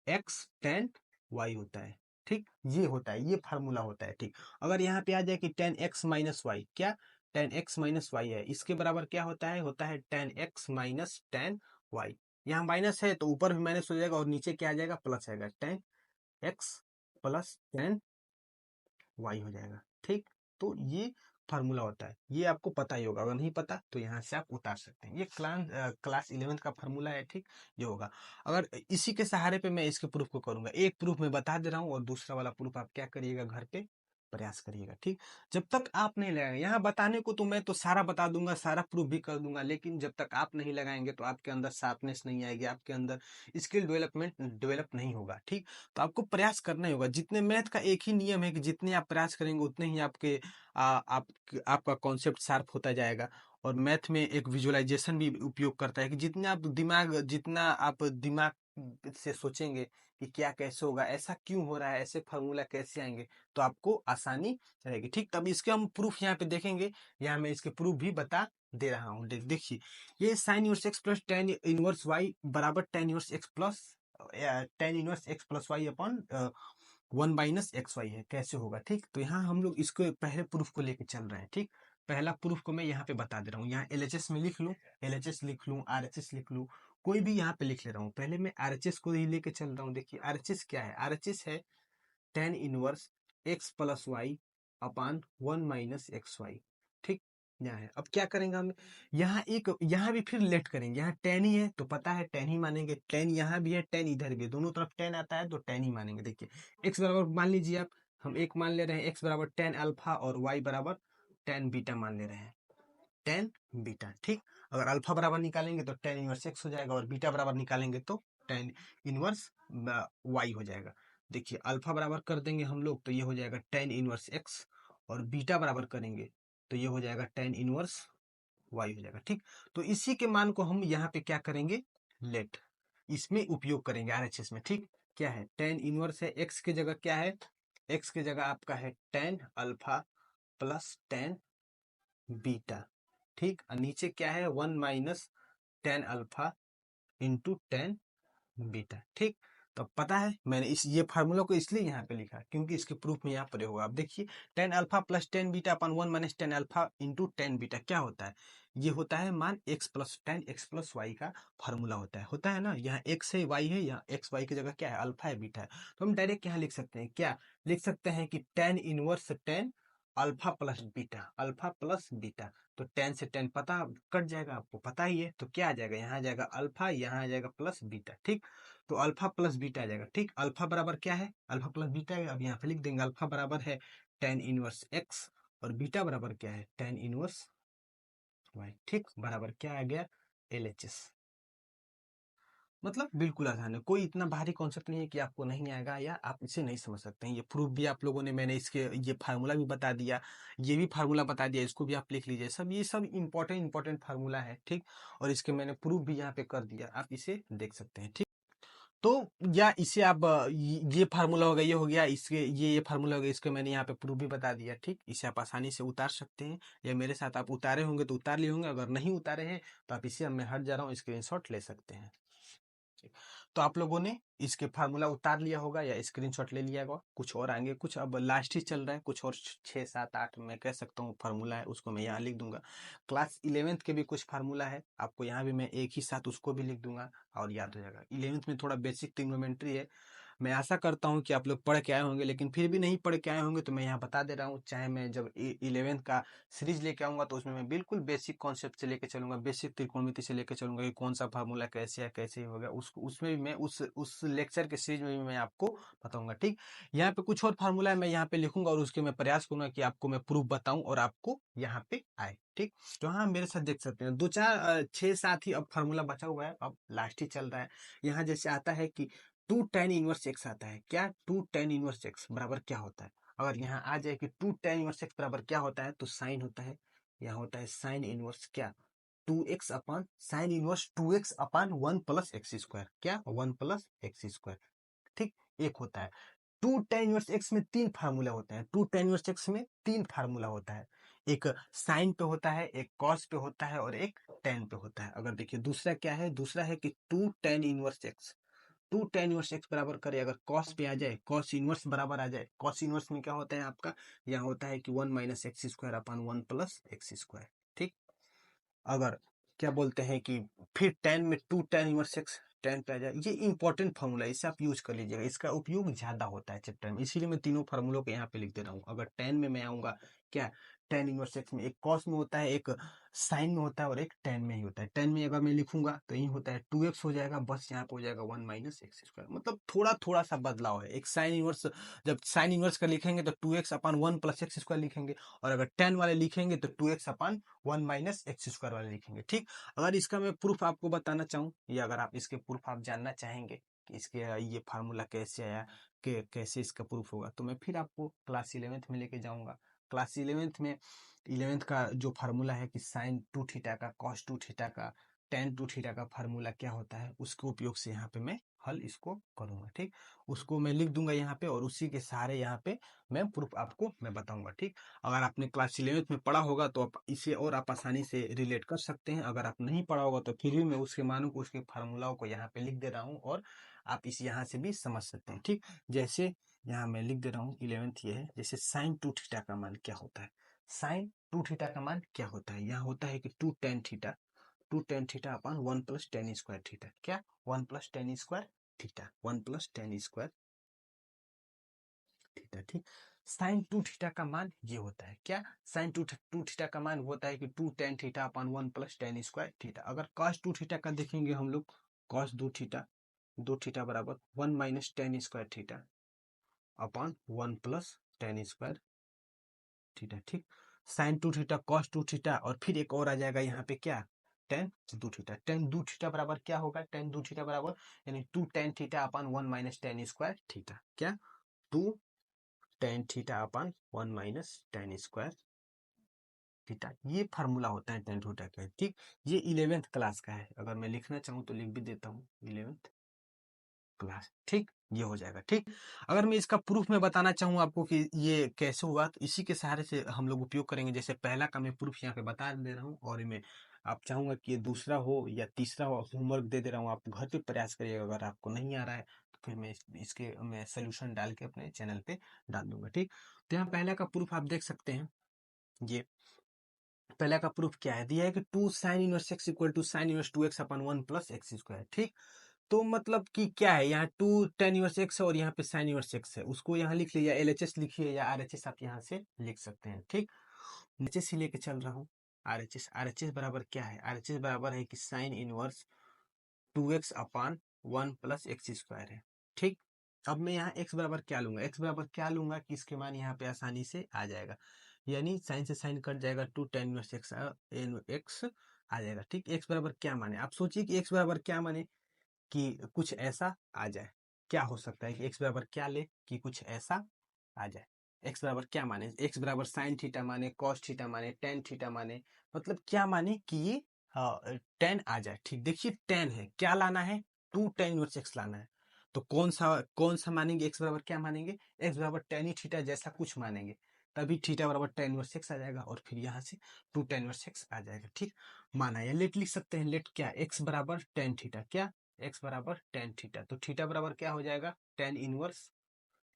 x tan y होता है। ठीक, ये होता है, ये फार्मूला होता है। ठीक, अगर यहाँ पे आ जाए कि टेन एक्स माइनस वाई, क्या टेन एक्स माइनस वाई है, इसके बराबर क्या होता है tan x minus tan y. यहाँ माइनस है तो ऊपर भी माइनस हो जाएगा और नीचे क्या आ जाएगा, प्लस आएगा, tan x plus tan y हो जाएगा। ठीक, तो ये फार्मूला होता है, ये आपको पता ही होगा, अगर नहीं पता तो यहाँ से आप उतार सकते हैं। ये क्लास 11th का फार्मूला है। ठीक, ये होगा। अगर इसी के सहारे पे मैं इसके प्रूफ को करूंगा, एक प्रूफ मैं बता दे रहा हूँ और दूसरा वाला प्रूफ आप क्या करिएगा, घर पे प्रयास करिएगा। ठीक, जब तक आप नहीं लगाएंगे, यहाँ बताने को तो मैं तो सारा बता दूंगा, सारा प्रूफ भी कर दूंगा, लेकिन जब तक आप नहीं लगाएंगे तो आपके अंदर शार्पनेस नहीं आएगी, आपके अंदर स्किल डेवलपमेंट डेवलप नहीं होगा। ठीक, तो आपको प्रयास करना ही होगा। जितने मैथ का एक ही नियम है कि जितने आप प्रयास करेंगे उतने ही आपका कॉन्सेप्ट शार्प होता जाएगा। और मैथ में एक विजुअलाइजेशन भी उपयोग करता है कि जितना आप दिमाग से सोचेंगे कि क्या कैसे होगा, ऐसा क्यों हो रहा है, ऐसे फार्मूला कैसे आएंगे, तो आपको आसानी रहेगी। ठीक, तब इसके हम प्रूफ यहाँ पे देखेंगे। यहाँ मैं इसके प्रूफ भी बता दे रहा हूँ। देखिए, ये sine inverse x plus tan inverse y बराबर tan inverse x plus tan inverse x plus y upon one minus x y है, कैसे होगा। ठीक, तो यहाँ हम लोग इसको पहले प्रूफ को लेके चल रहे हैं। ठीक, पहला प्रूफ को मैं यहाँ पे बता दे रहा हूँ। यहाँ एलएचएस में लिख लूँ, एलएचएस लिख लूँ, आरएचएस लिख लूँ, कोई भी यहाँ पे लिख ले रहा हूँ। पहले मैं आरएचएस को ही लेके चल रहा हूँ। देखिए आरएचएस क्या है, आरएचएस है tan inverse x plus y upon one minus x y. ठीक, यहाँ है। अब क्या करेंगे हम, यहाँ भी फिर लेट करेंगे। यहाँ टेन ही है तो पता है टेन ही मानेंगे, टेन यहाँ भी है, टेन इधर भी है, दोनों तरफ टेन आता है तो टेन ही मानेंगे। देखिए एक्स बराबर मान लीजिए आप, हम एक मान ले रहे हैं, एक्स बराबर टेन अल्फा और वाई बराबर टेन बीटा मान ले रहे हैं, टेन बीटा। ठीक, अगर अल्फा बराबर निकालेंगे तो टेन इनवर्स एक्स हो जाएगा और बीटा बराबर निकालेंगे तो टेन इनवर्स वाई हो जाएगा। देखिए अल्फा बराबर कर देंगे हम लोग तो ये हो जाएगा टेन इनवर्स एक्स, और बीटा बराबर करेंगे तो ये हो जाएगा टेन इनवर्स वाई हो जाएगा। ठीक, तो इसी के मान को हम यहाँ पे क्या करेंगे, लेट इसमें उपयोग करेंगे आरएचएस में। ठीक, क्या है, टेन इनवर्स है, एक्स की जगह क्या है, एक्स की जगह आपका है ten alpha plus tan beta. ठीक, और नीचे क्या है, one minus tan alpha into tan beta. ठीक, तो पता है मैंने ये फार्मूला को इसलिए यहाँ पे लिखा क्योंकि इसके प्रूफ में यहाँ पर होगा। आप देखिए tan alpha plus tan beta upon one minus tan alpha into tan beta क्या होता है, ये होता है मान x plus tan x plus y का फार्मूला होता है ना। यहाँ एक्स है वाई है, यहाँ एक्स वाई की जगह क्या है, अल्फा है बीटा है। तो हम डायरेक्ट यहाँ लिख सकते हैं, क्या लिख सकते हैं कि tan inverse ten alpha plus beta, alpha plus beta. तो टेन से टेन पता कट जाएगा, आपको पता ही है, तो क्या आ जाएगा, यहाँ आ जाएगा अल्फा, यहाँ आ जाएगा प्लस बीटा। ठीक, तो अल्फा प्लस बीटा आ जाएगा। ठीक, अल्फा बराबर क्या है, अल्फा प्लस बीटा है, अब यहाँ पे लिख देंगे अल्फा बराबर है टेन इनवर्स एक्स और बीटा बराबर क्या है, टेन इनवर्स वाई। ठीक, बराबर क्या आ गया, एलएचएस। मतलब बिल्कुल आसान है, कोई इतना भारी कॉन्सेप्ट नहीं है कि आपको नहीं आएगा या आप इसे नहीं समझ सकते हैं। ये प्रूफ भी आप लोगों ने, मैंने इसके ये फार्मूला भी बता दिया, ये भी फार्मूला बता दिया, इसको भी आप लिख लीजिए। सब ये सब इंपॉर्टेंट फार्मूला है। ठीक, और इसके मैंने प्रूफ भी यहाँ पे कर दिया, आप इसे देख सकते हैं। ठीक, तो या इसे आप ये फार्मूला हो गया, ये हो गया, इसके ये फार्मूला हो गया, इसके मैंने यहाँ पे प्रूफ भी बता दिया। ठीक, इसे आप आसानी से उतार सकते हैं, या मेरे साथ आप उतारे होंगे तो उतार लिए होंगे, अगर नहीं उतारे हैं तो आप इसे, अब मैं हट जा रहा हूँ, स्क्रीनशॉट ले सकते हैं। तो आप लोगों ने इसके फार्मूला उतार लिया होगा या स्क्रीनशॉट ले लिया होगा। कुछ और आएंगे, कुछ अब लास्ट ही चल रहा है, कुछ और 6 7 8 मैं कह सकता हूँ फार्मूला है, उसको मैं यहाँ लिख दूंगा। क्लास 11th के भी कुछ फार्मूला है, आपको यहाँ भी मैं एक ही साथ उसको भी लिख दूंगा और याद हो जाएगा। 11th में थोड़ा बेसिक ट्रिग्नोमेट्री है, मैं आशा करता हूँ कि आप लोग पढ़ के आए होंगे, लेकिन फिर भी नहीं पढ़ के आए होंगे तो मैं यहाँ बता दे रहा हूँ। चाहे मैं जब 11th का सीरीज लेके आऊंगा तो उसमें मैं बिल्कुल बेसिक कॉन्सेप्ट से लेके चलूंगा, बेसिक त्रिकोणमिति से लेके चलूंगा कि कौन सा फार्मूला कैसे है, कैसे होगा, उसको उसमें भी मैं उस लेक्चर के सीरीज में भी मैं आपको बताऊंगा। ठीक, यहाँ पे कुछ और फार्मूला है, मैं यहाँ पे लिखूंगा और उसके मैं प्रयास करूंगा कि आपको मैं प्रूफ बताऊं और आपको यहाँ पे आए। ठीक, तो हाँ मेरे साथ देख सकते हैं, 2 4 6 7 ही अब फार्मूला बचा हुआ है, अब लास्ट ही चल रहा है। यहाँ जैसे आता है कि टू टेन इनवर्स एक्स आता है, क्या टू टेन इनवर्स एक्स बराबर क्या होता है। अगर यहाँ आ जाए कि टू टेन इनवर्स एक्स बराबर क्या होता है, तो साइन होता है, यहाँ होता है साइन इनवर्स क्या, two x upon sine inverse two x upon one plus x square, क्या वन प्लस एक्स स्क्वायर। ठीक, एक होता है टू टेन इनवर्स एक्स में 3 फार्मूला होते हैं, टू टेन इनवर्स एक्स में 3 फार्मूला होता है, एक साइन पे होता है, एक कॉस पे होता है और एक टेन पे होता है। अगर देखिए दूसरा क्या है, दूसरा है कि two tan inverse x, two tan inverse x बराबर करे, अगर कॉस पे आ जाए, कॉस इनवर्स बराबर आ जाए, कॉस इनवर्स में क्या होता है आपका, यहाँ होता है कि 1 minus x square upon 1 plus x square. ठीक, अगर क्या बोलते हैं कि फिर टेन में two tan inverse x tan पे आ जाए, ये इंपॉर्टेंट फार्मूला है, इसे आप यूज कर लीजिएगा, इसका उपयोग ज्यादा होता है चैप्टर में, इसीलिए मैं तीनों फार्मूलों को यहाँ पे लिख दे रहा हूँ। अगर टेन में मैं आऊंगा, क्या टेन इनवर्स एक्स में एक कॉस में होता है, एक साइन में होता है और एक टेन में ही होता है। टेन में अगर मैं लिखूंगा तो यही होता है 2x हो जाएगा, बस यहाँ पे हो जाएगा 1 माइनस एक्स स्क्वायर, मतलब थोड़ा थोड़ा सा बदलाव है। एक साइन इनवर्स, जब साइन इनवर्स का लिखेंगे तो 2x अपन 1 प्लस एक्स स्क्वायर लिखेंगे, और अगर टेन वाले लिखेंगे तो 2x अपन 1 माइनस एक्स स्क्वायर वाले लिखेंगे। ठीक, अगर इसका मैं प्रूफ आपको बताना चाहूँ, या अगर आप इसके प्रूफ आप जानना चाहेंगे कि इसके ये फार्मूला कैसे आया, कि कैसे इसका प्रूफ होगा, तो मैं फिर आपको क्लास 11th में लेके जाऊंगा। क्लास 11th में, 11th का जो फार्मूला है कि साइन टू थीटा का, कॉस टू थीटा का, टेन टू थीटा का फार्मूला क्या होता है, उसके उपयोग से यहाँ पे मैं हल इसको करूंगा। ठीक, उसको मैं लिख दूंगा यहाँ पे, और उसी के सहारे यहाँ पे मैं प्रूफ आपको मैं बताऊंगा। ठीक, अगर आपने क्लास 11th में पढ़ा होगा तो आप इसे और आप आसानी से रिलेट कर सकते हैं, अगर आप नहीं पढ़ा होगा तो फिर भी मैं उसके मानों को, उसके फार्मूलाओं को यहाँ पे लिख दे रहा हूँ, और आप इस यहाँ से भी समझ सकते हैं। ठीक, जैसे यहाँ मैं लिख दे रहा हूँ 11th ये है, जैसे साइन टू थीटा का मान क्या होता है, साइन टू थीटा का मान क्या होता है, यहाँ होता है कि two tan theta, two tan theta upon 1 plus tan square theta, क्या 1 plus tan square theta, 1 plus tan square theta. ठीक, साइन टू थीटा का मान ये होता है, क्या साइन टू थीटा का मान होता है कि two tan theta upon 1 plus tan square theta. अगर कॉस टू थीटा का देखेंगे हम लोग, कॉस दो थीटा बराबर 1 minus tan square theta upon 1 plus tan square theta. ठीक, sine two theta, cos two theta, और फिर एक और आ जाएगा यहाँ पे क्या, टेन दो थीटा। टेन दो थीटा बराबर क्या होगा, टेन दो थीटा बराबर यानी two tan theta upon 1 minus tan square theta, क्या two tan theta upon 1 minus tan square theta. ये फार्मूला होता है टेन थीटा का। ठीक, ये 11th क्लास का है, अगर मैं लिखना चाहूँ तो लिख भी देता हूँ 11th क्लास। ठीक, ये हो जाएगा। ठीक, अगर मैं इसका प्रूफ में बताना चाहूँ आपको कि ये कैसे हुआ, तो इसी के सहारे से हम लोग उपयोग करेंगे। जैसे पहला का मैं प्रूफ यहाँ पे बता दे रहा हूँ, और मैं आप चाहूंगा कि ये दूसरा हो या तीसरा हो, होमवर्क दे दे रहा हूँ, आप घर पे प्रयास करिएगा। अगर आपको नहीं आ रहा है तो फिर मैं इसके मैं सोल्यूशन डाल के अपने चैनल पे डाल दूंगा। ठीक, तो यहाँ पहला का प्रूफ आप देख सकते हैं, ये पहला का प्रूफ क्या है, दिया है कि two sine inverse x equal to sine inverse two x upon 1 plus x square. ठीक, तो मतलब कि क्या है, यहाँ टू टेन इनवर्स एक्स है और यहाँ पे साइन इनवर्स एक्स है, उसको यहाँ लिख लीजिए, LHS लिखिए या RHS आप यहाँ से लिख सकते हैं। ठीक, नीचे से लेके चल रहा हूँ RHS बराबर क्या है, RHS बराबर है कि साइन इनवर्स टू एक्स अपान 1 प्लस एक्स स्क्वायर है। ठीक, अब मैं यहाँ x बराबर क्या लूंगा, x बराबर क्या लूंगा कि इसके मान यहाँ पे आसानी से आ जाएगा, यानी साइन से साइन कट जाएगा, टू टेन इनवर्स एक्स आ जाएगा। ठीक, x बराबर क्या माने, आप सोचिए कि x बराबर क्या माने कि कुछ ऐसा आ जाए, क्या हो सकता है कि x बराबर क्या ले कि कुछ ऐसा आ जाए। x बराबर क्या माने, x बराबर साइन थीटा माने, कॉस थीटा माने, टेन थीटा माने, मतलब क्या माने कि ये टेन आ जाए। ठीक, देखिए टेन है, क्या लाना है, टू टेन इनवर्स एक्स लाना है, तो कौन सा मानेंगे, x बराबर क्या मानेंगे, x बराबर टेन ही थीटा जैसा कुछ मानेंगे, तभी थीटा बराबर टेन इनवर्स एक्स आ जाएगा, और फिर यहाँ से टू टेन इनवर्स एक्स आ जाएगा। ठीक, माना, या लेट लिख सकते हैं, लेट क्या, x बराबर टेन थीटा, क्या x बराबर टेन थीटा, तो थीटा बराबर क्या हो जाएगा, टेन इनवर्स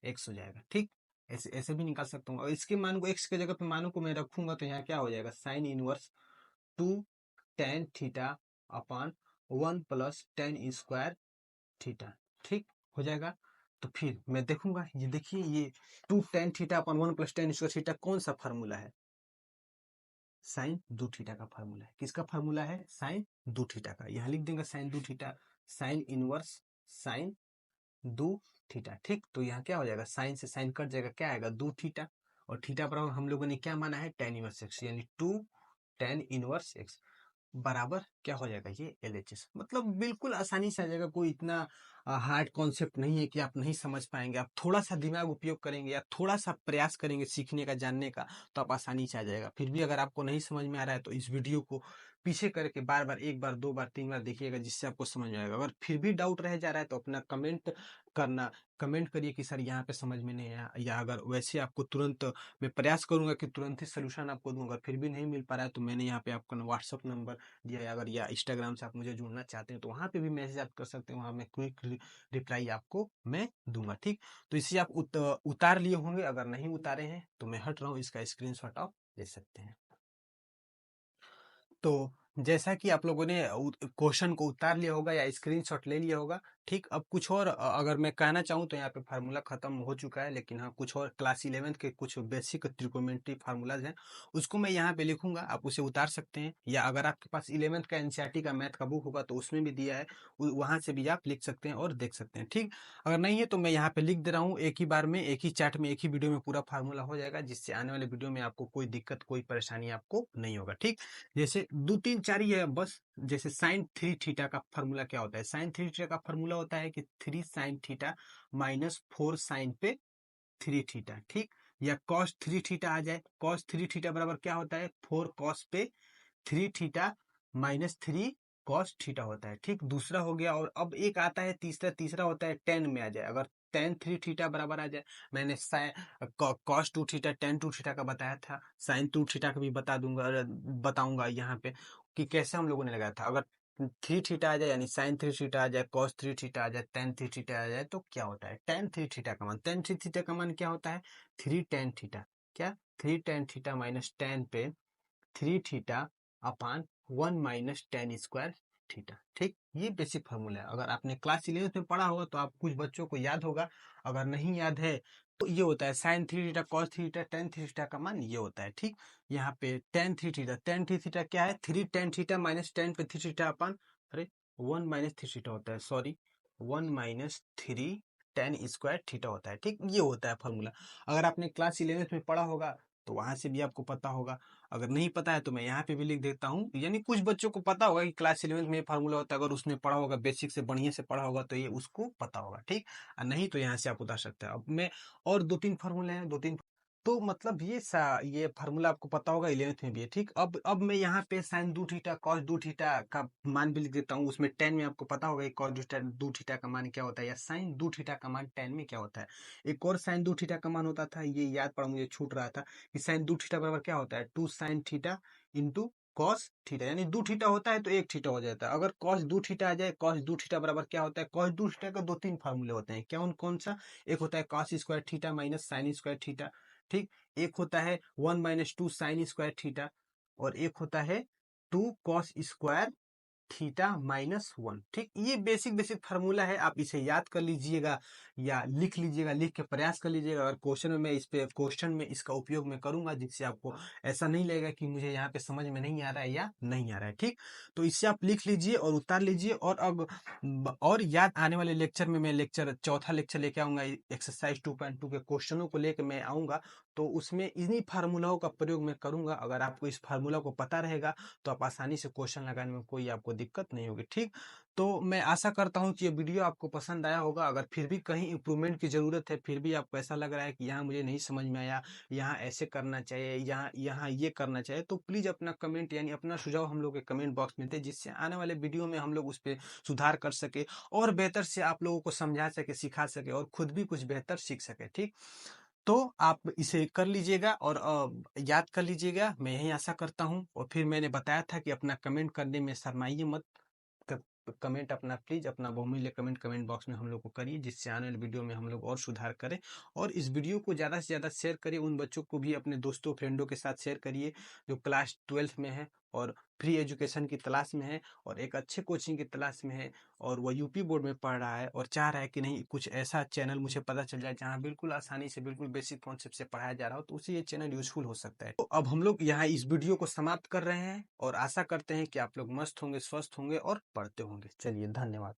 एक्स हो जाएगा। ठीक, ऐसे ऐसे भी निकाल सकता हूँ, और इसके मान को x के जगह पे मानों को मैं रखूंगा तो यहाँ क्या हो जाएगा, sign inverse to tan theta upon 1 plus tan square theta. ठीक, हो जाएगा। तो फिर मैं देखूंगा, ये देखिए ये two tan theta upon 1 plus tan square theta कौन सा फार्मूला है, साइन दो थीटा का फार्मूला है। किसका फार्मूला है, साइन दो थीटा का, यहाँ लिख देंगे साइन दो थीटा, साइन इनवर्स साइन दो थीटा। ठीक, तो यहाँ क्या हो जाएगा, साइन से साइन कट जाएगा, क्या आएगा, दो थीटा, और थीटा बराबर हम लोगों ने क्या माना है, टेन इनवर्स एक्स, यानी टू टेन इनवर्स एक्स बराबर क्या हो जाएगा, ये LHS, मतलब बिल्कुल आसानी से आ जाएगा, कोई इतना हार्ड कॉन्सेप्ट नहीं है कि आप नहीं समझ पाएंगे। आप थोड़ा सा दिमाग उपयोग करेंगे या थोड़ा सा प्रयास करेंगे सीखने का, जानने का, तो आप आसानी से आ जाएगा। फिर भी अगर आपको नहीं समझ में आ रहा है तो इस वीडियो को पीछे करके बार बार, एक बार, दो बार, तीन बार देखिएगा, जिससे आपको समझ में आएगा। अगर फिर भी डाउट रह जा रहा है तो अपना करना कमेंट करिए कि सर यहाँ पे समझ में नहीं आया, या अगर वैसे आपको तुरंत, मैं प्रयास करूंगा कि तुरंत ही सोल्यूशन आपको दूंगा, फिर भी नहीं मिल पा रहा है तो मैंने यहाँ पे आपका व्हाट्सअप नंबर दिया है, अगर या इंस्टाग्राम से आप मुझे जुड़ना चाहते हैं तो वहाँ पे भी मैसेज आप कर सकते हैं, वहाँ मैं क्विक रिप्लाई आपको मैं दूंगा। ठीक, तो इसे आप उतार लिए होंगे, अगर नहीं उतारे हैं तो मैं हट रहा हूँ, इसका स्क्रीनशॉट आप ले सकते हैं। तो जैसा कि आप लोगों ने क्वेश्चन को उतार लिया होगा या स्क्रीनशॉट ले लिया होगा। ठीक, अब कुछ और अगर मैं कहना चाहूँ तो यहाँ पे फार्मूला खत्म हो चुका है, लेकिन हाँ कुछ और क्लास 11th के कुछ बेसिक त्रिकोणमिति फार्मूलाज हैं, उसको मैं यहाँ पे लिखूंगा, आप उसे उतार सकते हैं। या अगर आपके पास 11th का एनसीईआरटी का मैथ का बुक होगा तो उसमें भी दिया है, वहां से भी आप लिख सकते हैं और देख सकते हैं। ठीक, अगर नहीं है तो मैं यहाँ पे लिख दे रहा हूँ, एक ही बार में, एक ही चैट में, एक ही वीडियो में पूरा फार्मूला हो जाएगा, जिससे आने वाले वीडियो में आपको कोई दिक्कत, कोई परेशानी आपको नहीं होगा। ठीक, जैसे 2 3 4 ही है बस। जैसे साइन 3 थीटा का फार्मूला क्या होता है? साइन 3 थीटा का फार्मूला होता है कि 3 साइन थीटा माइनस 4 साइन पे 3 थीटा। ठीक, या कॉस 3 थीटा आ जाए, कॉस 3 थीटा बराबर क्या होता है? 4 कॉस पे 3 थीटा माइनस 3 कॉस थीटा होता है। ठीक, दूसरा हो गया। और अब एक आता है तीसरा, तीसरा होता है टेन में आ जाए, अगर टेन 3 थीटा बराबर आ जाए, मैंने कॉस 2 थीटा टेन 2 थीटा का बताया था, साइन 2 थीटा का भी बता दूंगा, बताऊंगा यहाँ पे कि कैसे हम लोगों ने लगाया था। अगर 3 थीटा आ जाए, यानी साइन 3 थीटा आ जाए, कॉस 3 थीटा आ जाए, टेन 3 थीटा आ जाए, तो क्या होता है? टेन 3 थीटा का मान, टेन 3 थीटा का मान क्या होता है? 3 टेन थीटा। क्या? 3 टेन थीटा माइनस टेन पे 3 theta upon 1 minus tan square theta. ठीक, ये बेसिक फॉर्मूला है। अगर आपने क्लास 11th में पढ़ा होगा तो आप, कुछ बच्चों को याद होगा, अगर नहीं याद है तो ये होता है sine 3 theta cos 3 theta tan 3 theta का मान ये होता है। ठीक, यहाँ पे टेन 3 थीटा, टेन 3 थीटा क्या है? 3 टेन थीटा माइनस टेन पे 3 थीटा अपान, अरे 1 माइनस 3 थीटा होता है, sorry 1 minus 3 ten square theta होता है। ठीक, ये होता है फॉर्मूला। अगर आपने क्लास 11th में पढ़ा होगा तो वहां से भी आपको पता होगा, अगर नहीं पता है तो मैं यहाँ पे भी लिख देता हूँ। यानी कुछ बच्चों को पता होगा कि क्लास 11th में फार्मूला होता है, अगर उसने पढ़ा होगा, बेसिक से बढ़िया से पढ़ा होगा तो ये उसको पता होगा। ठीक, और नहीं तो यहाँ से आप उतार सकते हैं। अब मैं और 2 3 फार्मूले हैं, 2 3, तो मतलब ये फार्मूला आपको पता होगा, 11th में भी है। ठीक, अब मैं यहाँ पे साइन 2 थीटा कॉस 2 थीटा का मान भी लिख देता हूँ। उसमें टेन में आपको पता होगा कॉस 2 थीटा का मान क्या होता है, या साइन 2 थीटा का मान टेन में क्या होता है। एक और साइन 2 थीटा का मान होता था, ये याद पड़ा, मुझे छूट रहा था, कि साइन 2 थीटा बराबर क्या होता है? 2 sine theta into cos theta, यानी 2 थीटा होता है तो 1 थीटा हो जाता है। अगर कॉस 2 थीटा आ जाए, कॉस 2 थीटा बराबर क्या होता है? कॉस 2 थीटा का 2 3 फार्मूले होते हैं। क्या? कौन सा? एक होता है cos square theta minus sine square theta. ठीक, एक होता है 1 माइनस 2 साइन स्क्वायर थीटा, और एक होता है 2 कॉस स्क्वायर थीटा माइनस 1। ठीक, ये बेसिक बेसिक फार्मूला है, आप इसे याद कर लीजिएगा या लिख लीजिएगा, लिख के प्रयास कर लीजिएगा। अगर क्वेश्चन में मैं इस पे क्वेश्चन में इसका उपयोग मैं करूंगा, जिससे आपको ऐसा नहीं लगेगा कि मुझे यहाँ पे समझ में नहीं आ रहा है या नहीं आ रहा है। ठीक, तो इससे आप लिख लीजिए और उतार लीजिए। और अब और याद, आने वाले लेक्चर में मैं चौथा लेक्चर लेके आऊंगा, एक्सरसाइज 2.2 के क्वेश्चनों को लेकर मैं आऊंगा, तो उसमें इन्हीं फार्मूलाओं का प्रयोग मैं करूंगा। अगर आपको इस फार्मूला को पता रहेगा तो आप आसानी से क्वेश्चन लगाने में कोई आपको दिक्कत नहीं होगी। ठीक, तो मैं आशा करता हूं कि ये वीडियो आपको पसंद आया होगा। अगर फिर भी कहीं इंप्रूवमेंट की जरूरत है, फिर भी आपको ऐसा लग रहा है कि यहाँ मुझे नहीं समझ में आया, यहाँ ऐसे करना चाहिए, यहाँ यहाँ ये करना चाहिए, तो प्लीज अपना कमेंट, यानी अपना सुझाव हम लोग के कमेंट बॉक्स में दें, जिससे आने वाले वीडियो में हम लोग उस पर सुधार कर सके और बेहतर से आप लोगों को समझा सके, सिखा सके और खुद भी कुछ बेहतर सीख सके। ठीक, तो आप इसे कर लीजिएगा और याद कर लीजिएगा, मैं यही आशा करता हूँ। और फिर मैंने बताया था कि अपना कमेंट करने में शर्माइए मत, कमेंट अपना प्लीज, अपना बहुमूल्य कमेंट कमेंट बॉक्स में हम लोग को करिए, जिससे आने वाले वीडियो में हम लोग और सुधार करें। और इस वीडियो को ज़्यादा से ज़्यादा शेयर करिए, उन बच्चों को भी, अपने दोस्तों फ्रेंडों के साथ शेयर करिए जो क्लास 12th में है और फ्री एजुकेशन की तलाश में है और एक अच्छे कोचिंग की तलाश में है, और वह यूपी बोर्ड में पढ़ रहा है और चाह रहा है कि नहीं, कुछ ऐसा चैनल मुझे पता चल जाए जहाँ बिल्कुल आसानी से, बिल्कुल बेसिक कॉन्सेप्ट से पढ़ाया जा रहा हो, तो उसे ये चैनल यूजफुल हो सकता है। तो अब हम लोग यहाँ इस वीडियो को समाप्त कर रहे हैं और आशा करते हैं कि आप लोग मस्त होंगे, स्वस्थ होंगे और पढ़ते होंगे। चलिए, धन्यवाद।